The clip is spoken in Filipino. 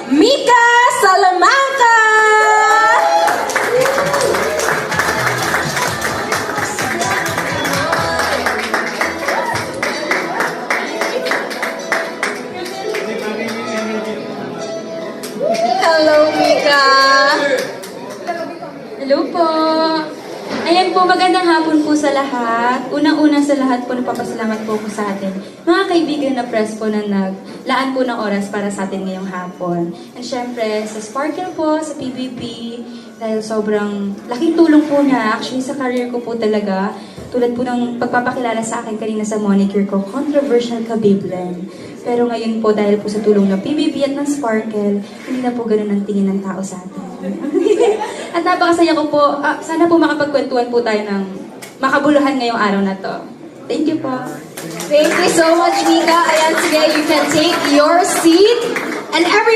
Mika Salamanca! Hello, Mika! Hello po! Ayan po, magandang hapon po sa lahat. Unang-una sa lahat po, nagpapasalamat po sa atin. Mga kaibigan na press po na naglaan po ng oras para sa atin ngayong hapon. And syempre, sa Sparkle po, sa PBB, dahil sobrang laking tulong po niya. Actually, sa career ko po talaga, tulad po ng pagpapakilala sa akin kanina sa moniker ko, Controversial ka, Biblen. Pero ngayon po, dahil po sa tulong ng PBB at ng Sparkle, hindi na po ganun ang tingin ng tao sa atin. At napakasaya ko po, sana po makapagkwentuhan po tayo ng makabuluhan ngayong araw na to. Thank you po. Thank you so much, Mika. Ayan, sige, you can take your seat. And everyone